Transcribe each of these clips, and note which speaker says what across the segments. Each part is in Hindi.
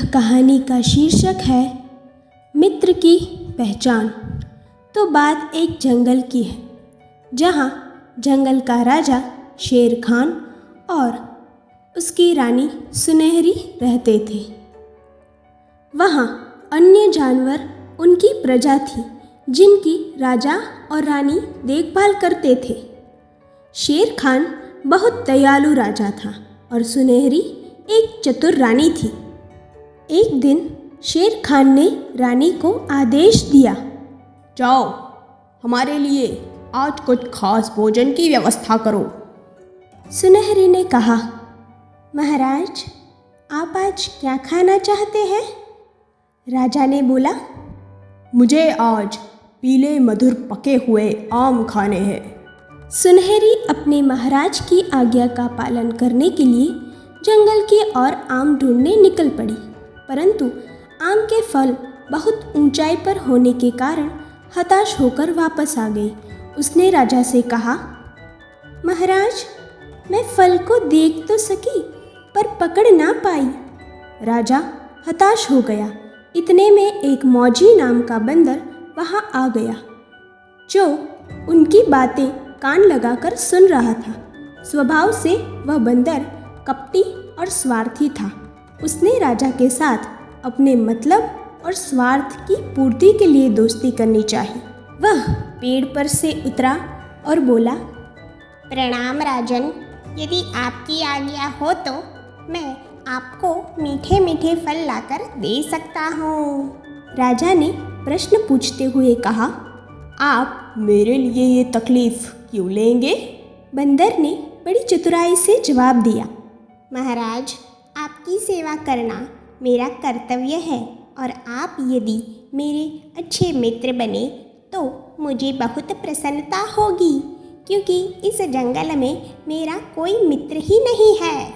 Speaker 1: यह कहानी का शीर्षक है मित्र की पहचान। तो बात एक जंगल की है, जहाँ जंगल का राजा शेर खान और उसकी रानी सुनहरी रहते थे। वहाँ अन्य जानवर उनकी प्रजा थी, जिनकी राजा और रानी देखभाल करते थे। शेर खान बहुत दयालु राजा था और सुनहरी एक चतुर रानी थी। एक दिन शेर खान ने रानी को आदेश दिया,
Speaker 2: जाओ, हमारे लिए आज कुछ खास भोजन की व्यवस्था करो।
Speaker 1: सुनहरी ने कहा, महाराज, आप आज क्या खाना चाहते हैं? राजा ने बोला,
Speaker 2: मुझे आज पीले मधुर पके हुए आम खाने हैं।
Speaker 1: सुनहरी अपने महाराज की आज्ञा का पालन करने के लिए जंगल की ओर आम ढूंढने निकल पड़ी, परंतु आम के फल बहुत ऊंचाई पर होने के कारण हताश होकर वापस आ गई। उसने राजा से कहा, महाराज, मैं फल को देख तो सकी पर पकड़ ना पाई। राजा हताश हो गया। इतने में एक मौजी नाम का बंदर वहाँ आ गया, जो उनकी बातें कान लगाकर सुन रहा था। स्वभाव से वह बंदर कपटी और स्वार्थी था। उसने राजा के साथ अपने मतलब और स्वार्थ की पूर्ति के लिए दोस्ती करनी चाहिए। वह पेड़ पर से उतरा और बोला,
Speaker 3: प्रणाम राजन, यदि आपकी आज्ञा हो तो मैं आपको मीठे मीठे फल लाकर दे सकता हूँ।
Speaker 1: राजा ने प्रश्न पूछते हुए कहा,
Speaker 2: आप मेरे लिए ये तकलीफ क्यों लेंगे?
Speaker 1: बंदर ने बड़ी चतुराई से जवाब दिया,
Speaker 3: महाराज, आपकी सेवा करना मेरा कर्तव्य है और आप यदि मेरे अच्छे मित्र बने तो मुझे बहुत प्रसन्नता होगी, क्योंकि इस जंगल में मेरा कोई मित्र ही नहीं है।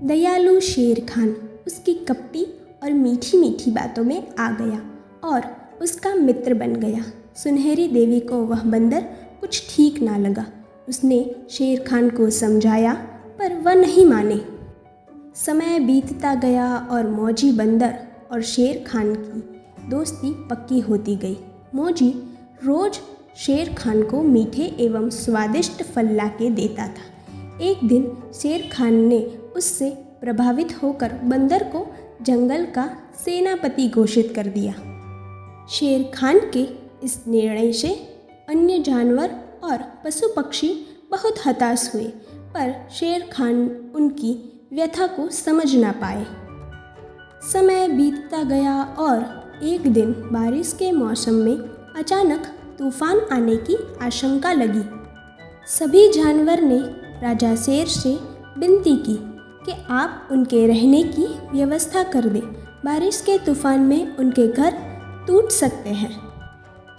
Speaker 1: दयालु शेर खान उसकी कपटी और मीठी मीठी बातों में आ गया और उसका मित्र बन गया। सुनहरी देवी को वह बंदर कुछ ठीक ना लगा। उसने शेर खान को समझाया, पर वह नहीं माने। समय बीतता गया और मौजी बंदर और शेर खान की दोस्ती पक्की होती गई। मौजी रोज शेर खान को मीठे एवं स्वादिष्ट फल ला के देता था। एक दिन शेर खान ने उससे प्रभावित होकर बंदर को जंगल का सेनापति घोषित कर दिया। शेर खान के इस निर्णय से अन्य जानवर और पशु पक्षी बहुत हताश हुए, पर शेर खान उनकी व्यथा को समझ ना पाए। समय बीतता गया और एक दिन बारिश के मौसम में अचानक तूफान आने की आशंका लगी। सभी जानवर ने राजा शेर से विनती की कि आप उनके रहने की व्यवस्था कर दें। बारिश के तूफान में उनके घर टूट सकते हैं।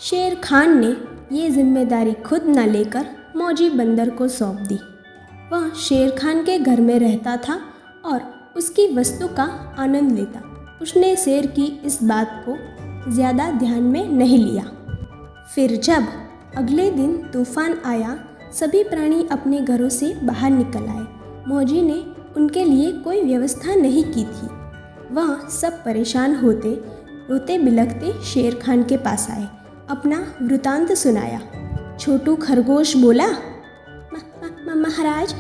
Speaker 1: शेर खान ने ये जिम्मेदारी खुद न लेकर मौजी बंदर को सौंप दी। वह शेर खान के घर में रहता था और उसकी वस्तु का आनंद लेता। उसने शेर की इस बात को ज़्यादा ध्यान में नहीं लिया। फिर जब अगले दिन तूफान आया, सभी प्राणी अपने घरों से बाहर निकल आए। मौजी ने उनके लिए कोई व्यवस्था नहीं की थी। वह सब परेशान होते रोते बिलखते शेर खान के पास आए, अपना वृतांत सुनाया। छोटू खरगोश बोला, महाराज,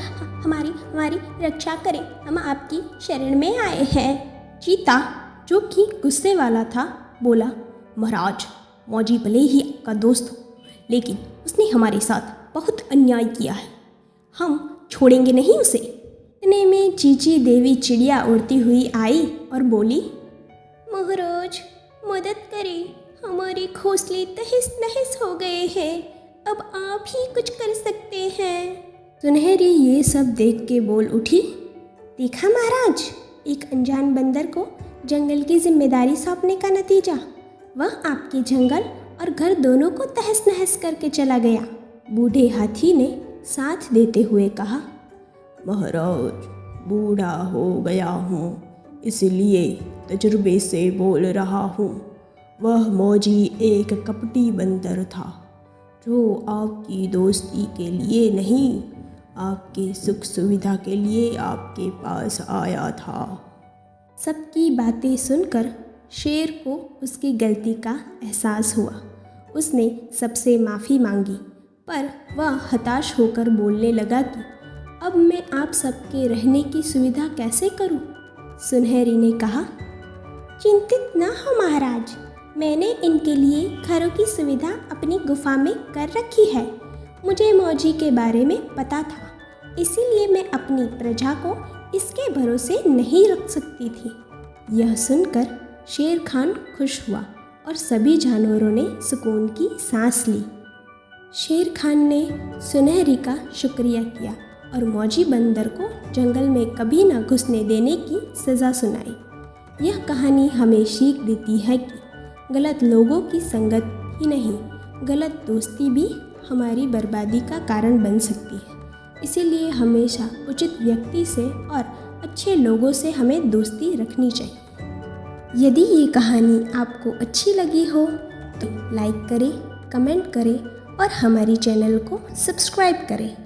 Speaker 1: हमारी रक्षा करें, हम आपकी शरण में आए हैं।
Speaker 2: चीता, जो कि गुस्से वाला था, बोला, महाराज, मौजी भले ही आपका दोस्त हो, लेकिन उसने हमारे साथ बहुत अन्याय किया है। हम छोड़ेंगे नहीं उसे।
Speaker 1: इतने में चींची देवी चिड़िया उड़ती हुई आई और बोली,
Speaker 3: महाराज, मदद करें, हमारे घोंसले तहस नहस हो गए हैं, अब आप ही कुछ कर सकते हैं।
Speaker 1: सुनहरी ये सब देख के बोल उठी, देखा महाराज, एक अनजान बंदर को जंगल की जिम्मेदारी सौंपने का नतीजा। वह आपके जंगल और घर दोनों को तहस नहस करके चला गया। बूढ़े हाथी ने साथ देते हुए कहा,
Speaker 2: महाराज, बूढ़ा हो गया हूँ, इसलिए तजुर्बे से बोल रहा हूँ। वह मौजी एक कपटी बंदर था, जो आपकी दोस्ती के लिए नहीं, आपके सुख सुविधा के लिए आपके पास आया था।
Speaker 1: सबकी बातें सुनकर शेर को उसकी गलती का एहसास हुआ। उसने सबसे माफ़ी मांगी, पर वह हताश होकर बोलने लगा कि अब मैं आप सबके रहने की सुविधा कैसे करूं? सुनहरी ने कहा,
Speaker 3: चिंतित न हो महाराज, मैंने इनके लिए घरों की सुविधा अपनी गुफा में कर रखी है। मुझे मौजी के बारे में पता था, इसीलिए मैं अपनी प्रजा को इसके भरोसे नहीं रख सकती थी।
Speaker 1: यह सुनकर शेर खान खुश हुआ और सभी जानवरों ने सुकून की सांस ली। शेर खान ने सुनहरी का शुक्रिया किया और मौजी बंदर को जंगल में कभी न घुसने देने की सज़ा सुनाई। यह कहानी हमें सीख देती है कि गलत लोगों की संगत ही नहीं, गलत दोस्ती भी हमारी बर्बादी का कारण बन सकती है। इसीलिए हमेशा उचित व्यक्ति से और अच्छे लोगों से हमें दोस्ती रखनी चाहिए। यदि ये कहानी आपको अच्छी लगी हो तो लाइक करें, कमेंट करें और हमारी चैनल को सब्सक्राइब करें।